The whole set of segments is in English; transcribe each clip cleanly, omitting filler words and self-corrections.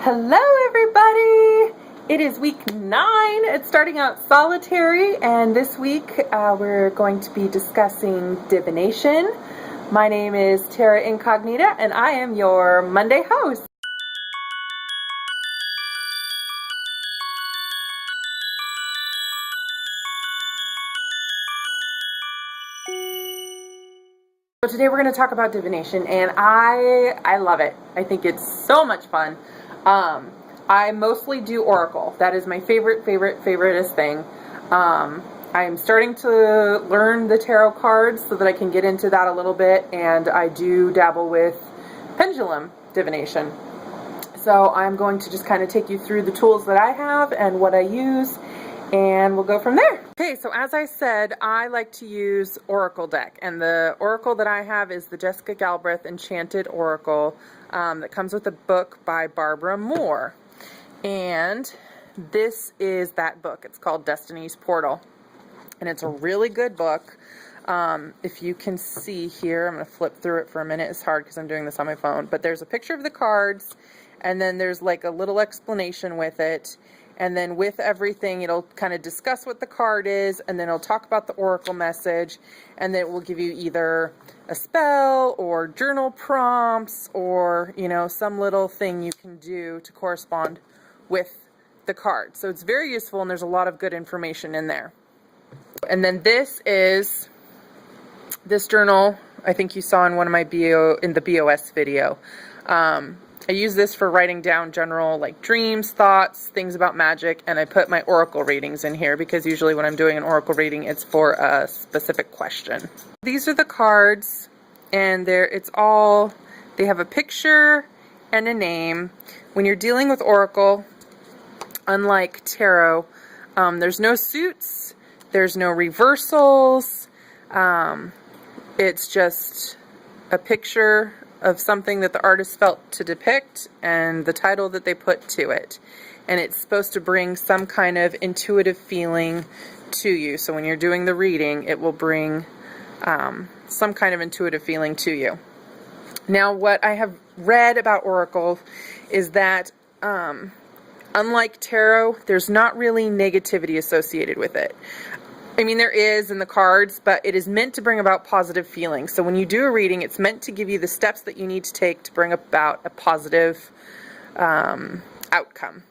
Hello everybody! It is week 9. It's starting out solitary, and this week we're going to be discussing divination. My name is Tara Incognita and I am your Monday host. So today we're going to talk about divination, and I love it. I think it's so much fun. I mostly do oracle. That is my favoriteest thing. I'm starting to learn the tarot cards so that I can get into that a little bit, and I do dabble with pendulum divination. So I'm going to just kind of take you through the tools that I have and what I use, and we'll go from there. Okay, so as I said, I like to use Oracle deck, and the Oracle that I have is the Jessica Galbraith Enchanted Oracle that comes with a book by Barbara Moore. And this is that book. It's called Destiny's Portal, and it's a really good book. If you can see here, I'm going to flip through it for a minute. It's hard because I'm doing this on my phone, but there's a picture of the cards, and then there's like a little explanation with it. And then with everything, it'll kind of discuss what the card is, and then it'll talk about the oracle message, and then it will give you either a spell or journal prompts or, you know, some little thing you can do to correspond with the card. So it's very useful, and there's a lot of good information in there. And then this is this journal I think you saw in one of my BOS video. I use this for writing down general like dreams, thoughts, things about magic, and I put my oracle readings in here because usually when I'm doing an oracle reading, it's for a specific question. These are the cards, and they have a picture and a name. When you're dealing with oracle, unlike tarot, there's no suits, there's no reversals, it's just a picture of something that the artist felt to depict and the title that they put to it. And it's supposed to bring some kind of intuitive feeling to you. So when you're doing the reading, it will bring some kind of intuitive feeling to you. Now, what I have read about oracle is that unlike tarot, there's not really negativity associated with it. I mean, there is in the cards, but it is meant to bring about positive feelings. So when you do a reading, it's meant to give you the steps that you need to take to bring about a positive outcome.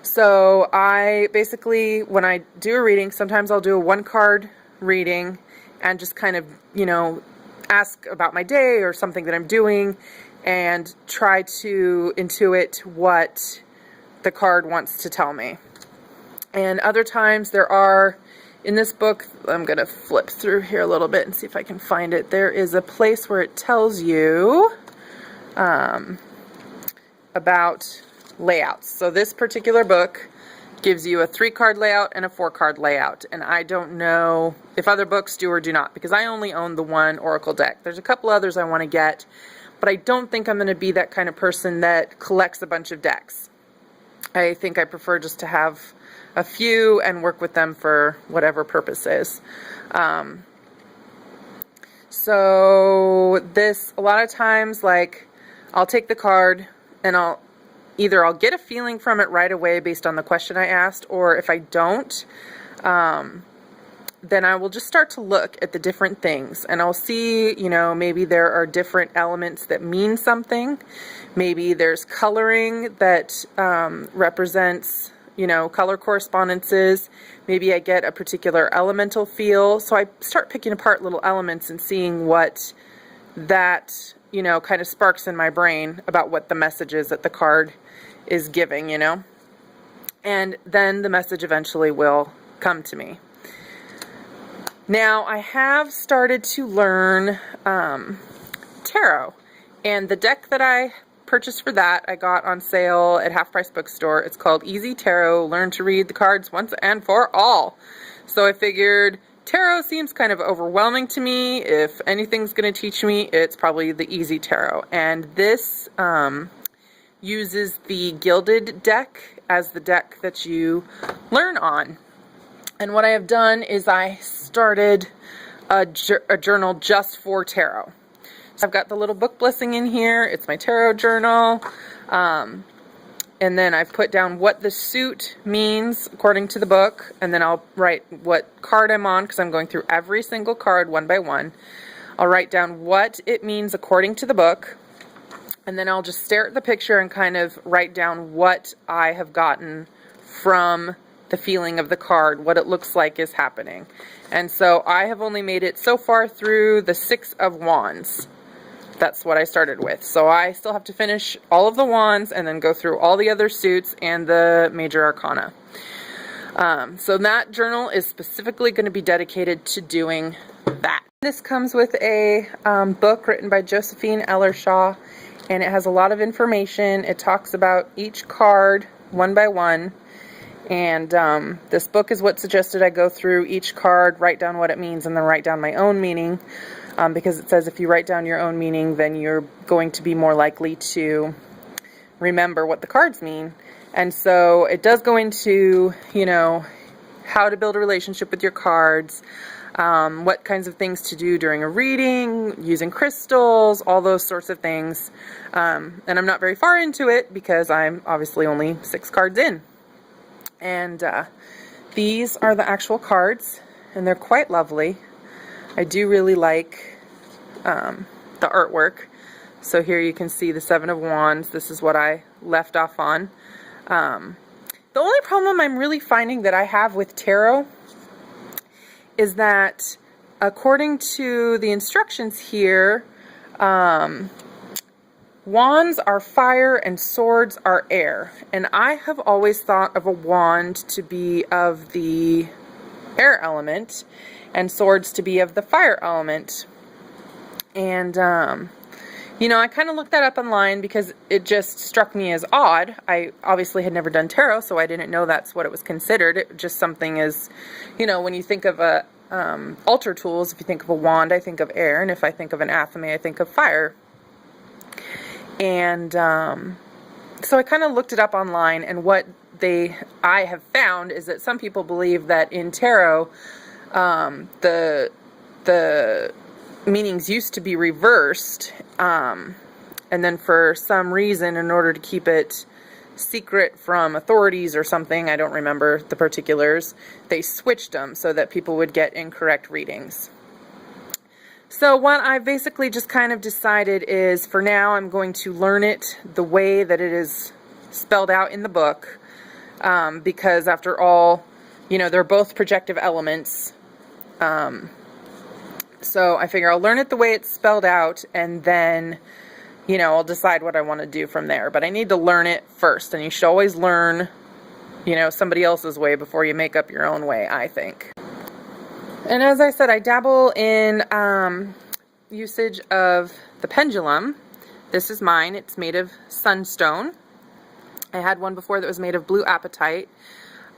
So I basically, when I do a reading, sometimes I'll do a 1-card reading and just kind of, you know, ask about my day or something that I'm doing and try to intuit what the card wants to tell me. And other times there are, in this book, I'm going to flip through here a little bit and see if I can find it. There is a place where it tells you about layouts. So this particular book gives you a 3-card layout and a 4-card layout. And I don't know if other books do or do not, because I only own the one Oracle deck. There's a couple others I want to get, but I don't think I'm going to be that kind of person that collects a bunch of decks. I think I prefer just to have a few and work with them for whatever purposes. So this, a lot of times, like, I'll take the card and I'll get a feeling from it right away based on the question I asked, or if I don't, then I will just start to look at the different things, and I'll see, you know, maybe there are different elements that mean something. Maybe there's coloring that represents, you know, color correspondences. Maybe I get a particular elemental feel. So I start picking apart little elements and seeing what that, you know, kind of sparks in my brain about what the message is that the card is giving, you know. And then the message eventually will come to me. Now, I have started to learn tarot, and the deck that I purchased for that I got on sale at Half Price Bookstore. It's called Easy Tarot, Learn to Read the Cards Once and For All. So I figured tarot seems kind of overwhelming to me. If anything's going to teach me, it's probably the Easy Tarot. And this uses the Gilded deck as the deck that you learn on. And what I have done is I started a journal just for tarot. So I've got the little book blessing in here. It's my tarot journal. and then I've put down what the suit means according to the book, and then I'll write what card I'm on, because I'm going through every single card one by one. I'll write down what it means according to the book, and then I'll just stare at the picture and kind of write down what I have gotten from the feeling of the card, what it looks like is happening. And so I have only made it so far through the 6 of Wands. That's what I started with. So I still have to finish all of the wands and then go through all the other suits and the major arcana. So that journal is specifically going to be dedicated to doing that. This comes with a book written by Josephine Ellershaw, and it has a lot of information. It talks about each card one by one. And this book is what suggested I go through each card, write down what it means, and then write down my own meaning. Because it says if you write down your own meaning, then you're going to be more likely to remember what the cards mean. And so it does go into, you know, how to build a relationship with your cards, what kinds of things to do during a reading, using crystals, all those sorts of things. And I'm not very far into it because I'm obviously only 6 cards in. And these are the actual cards, and they're quite lovely. I do really like the artwork. So here you can see the 7 of Wands. This is what I left off on. The only problem I'm really finding that I have with tarot is that according to the instructions here, wands are fire and swords are air. And I have always thought of a wand to be of the air element and swords to be of the fire element. And, you know, I kind of looked that up online because it just struck me as odd. I obviously had never done tarot, so I didn't know that's what it was considered. It just something is, you know, when you think of a altar tools, if you think of a wand, I think of air, and if I think of an athame, I think of fire. And so I kind of looked it up online, and what I have found is that some people believe that in tarot, the meanings used to be reversed, and then for some reason, in order to keep it secret from authorities or something, I don't remember the particulars, they switched them so that people would get incorrect readings. So what I've basically just kind of decided is, for now, I'm going to learn it the way that it is spelled out in the book, because after all, you know, they're both projective elements. So I figure I'll learn it the way it's spelled out, and then, you know, I'll decide what I want to do from there. But I need to learn it first, and you should always learn, you know, somebody else's way before you make up your own way, I think. And as I said, I dabble in usage of the pendulum. This is mine. It's made of sunstone. I had one before that was made of blue apatite.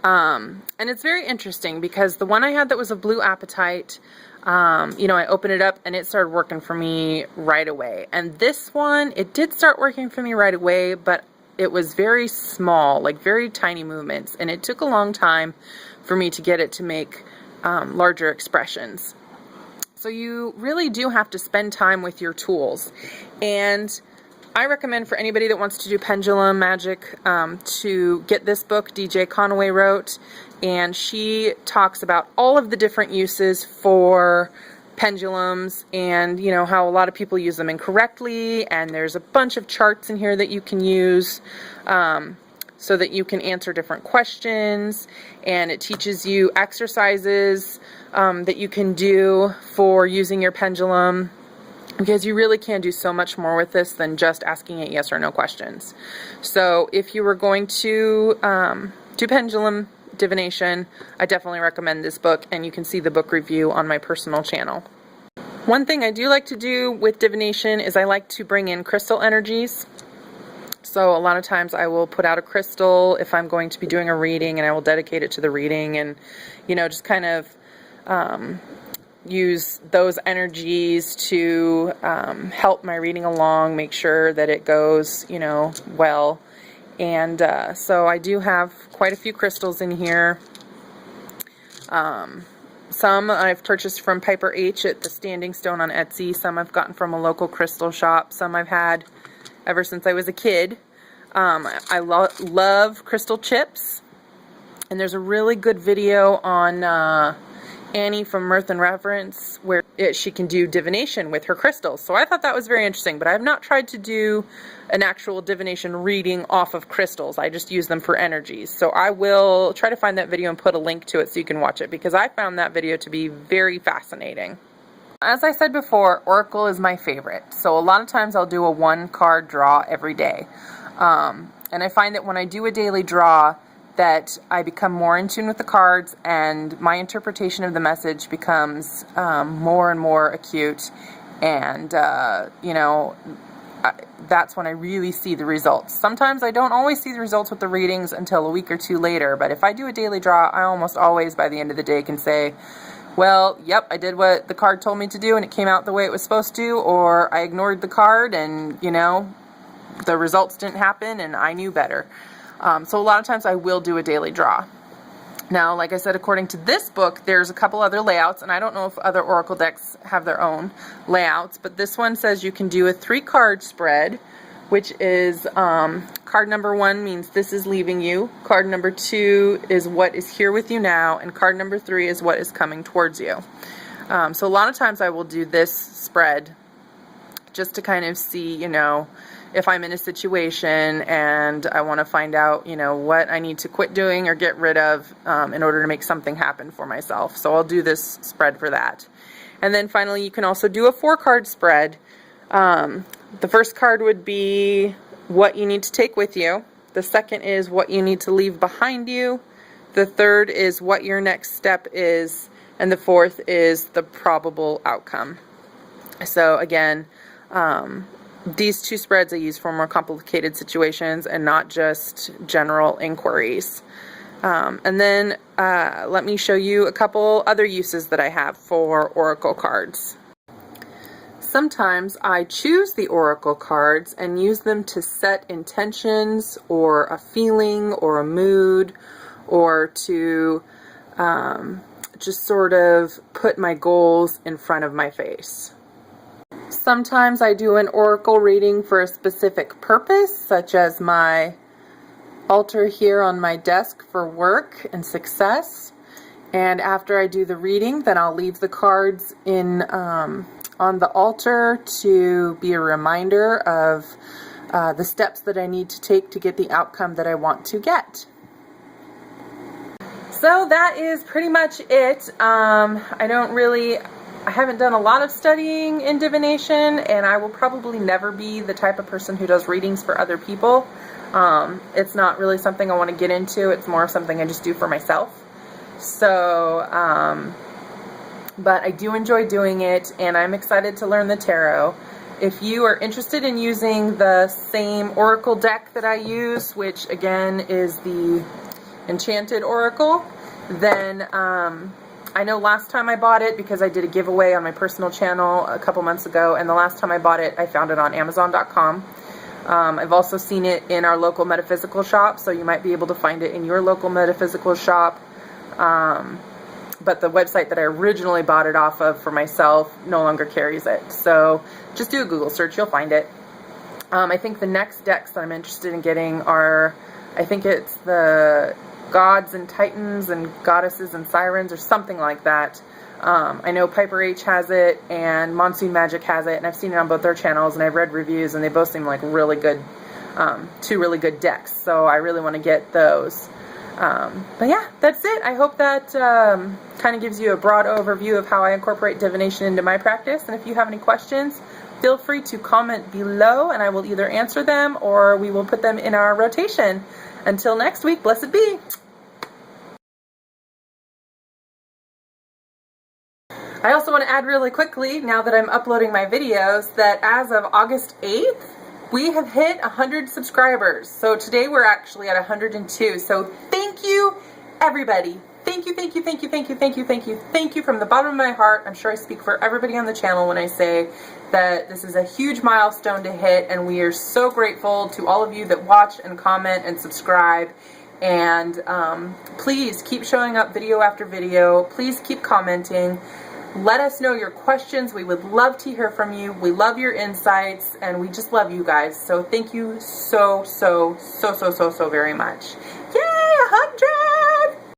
And it's very interesting because the one I had that was of blue apatite, you know, I opened it up and it started working for me right away. And this one, it did start working for me right away, but it was very small, like very tiny movements. And it took a long time for me to get it to make larger expressions. So you really do have to spend time with your tools. And I recommend for anybody that wants to do pendulum magic to get this book DJ Conaway wrote, and she talks about all of the different uses for pendulums and, you know, how a lot of people use them incorrectly, and there's a bunch of charts in here that you can use so that you can answer different questions, and it teaches you exercises that you can do for using your pendulum, because you really can do so much more with this than just asking it yes or no questions. So if you were going to do pendulum divination, I definitely recommend this book, and you can see the book review on my personal channel. One thing I do like to do with divination is I like to bring in crystal energies. So a lot of times I will put out a crystal if I'm going to be doing a reading, and I will dedicate it to the reading, and, you know, just kind of use those energies to help my reading along, make sure that it goes, you know, well. And so I do have quite a few crystals in here. Some I've purchased from Piper H at the Standing Stone on Etsy. Some I've gotten from a local crystal shop. Some I've had ever since I was a kid. I love crystal chips, and there's a really good video on Annie from Mirth and Reverence where she can do divination with her crystals. So I thought that was very interesting, but I have not tried to do an actual divination reading off of crystals. I just use them for energies. So I will try to find that video and put a link to it so you can watch it, because I found that video to be very fascinating. As I said before, Oracle is my favorite. So a lot of times I'll do a 1-card draw every day. And I find that when I do a daily draw, that I become more in tune with the cards, and my interpretation of the message becomes more and more acute, and you know, that's when I really see the results. Sometimes I don't always see the results with the readings until a week or two later, but if I do a daily draw, I almost always by the end of the day can say, well, yep, I did what the card told me to do and it came out the way it was supposed to, or I ignored the card and, you know, the results didn't happen and I knew better. So a lot of times I will do a daily draw. Now, like I said, according to this book, there's a couple other layouts, and I don't know if other Oracle decks have their own layouts, but this one says you can do a 3-card spread, which is card number 1 means this is leaving you, card number 2 is what is here with you now, and card number 3 is what is coming towards you. So a lot of times I will do this spread just to kind of see, you know, if I'm in a situation and I want to find out, you know, what I need to quit doing or get rid of in order to make something happen for myself. So I'll do this spread for that. And then finally, you can also do a 4-card spread. The first card would be what you need to take with you. The second is what you need to leave behind you. The third is what your next step is. And the fourth is the probable outcome. So again, these 2 spreads I use for more complicated situations and not just general inquiries. And then let me show you a couple other uses that I have for Oracle cards. Sometimes I choose the Oracle cards and use them to set intentions or a feeling or a mood, or to just sort of put my goals in front of my face. Sometimes I do an Oracle reading for a specific purpose, such as my altar here on my desk for work and success. And after I do the reading, then I'll leave the cards in on the altar to be a reminder of the steps that I need to take to get the outcome that I want to get. So that is pretty much it. I haven't done a lot of studying in divination, and I will probably never be the type of person who does readings for other people. It's not really something I want to get into. It's more something I just do for myself. So, but I do enjoy doing it, and I'm excited to learn the tarot. If you are interested in using the same Oracle deck that I use, which again is the Enchanted Oracle, then I know last time I bought it, because I did a giveaway on my personal channel a couple months ago, and the last time I bought it, I found it on Amazon.com. I've also seen it in our local metaphysical shop, so you might be able to find it in your local metaphysical shop. But the website that I originally bought it off of for myself no longer carries it. So just do a Google search, you'll find it. I think the next decks that I'm interested in getting are, I think it's the Gods and Titans and Goddesses and Sirens or something like that. I know Piper H has it and Monsoon Magic has it, and I've seen it on both their channels, and I've read reviews, and they both seem like really good, 2 really good decks, so I really want to get those. But yeah, that's it. I hope that kind of gives you a broad overview of how I incorporate divination into my practice, and if you have any questions, feel free to comment below, and I will either answer them or we will put them in our rotation. Until next week, blessed be. I also want to add really quickly, now that I'm uploading my videos, that as of August 8th, we have hit 100 subscribers. So today we're actually at 102. So thank you, everybody. Thank you, thank you, thank you, thank you, thank you, thank you, thank you from the bottom of my heart. I'm sure I speak for everybody on the channel when I say that this is a huge milestone to hit, and we are so grateful to all of you that watch and comment and subscribe. And please keep showing up video after video. Please keep commenting. Let us know your questions. We would love to hear from you. We love your insights, and we just love you guys. So thank you so very much. Yay!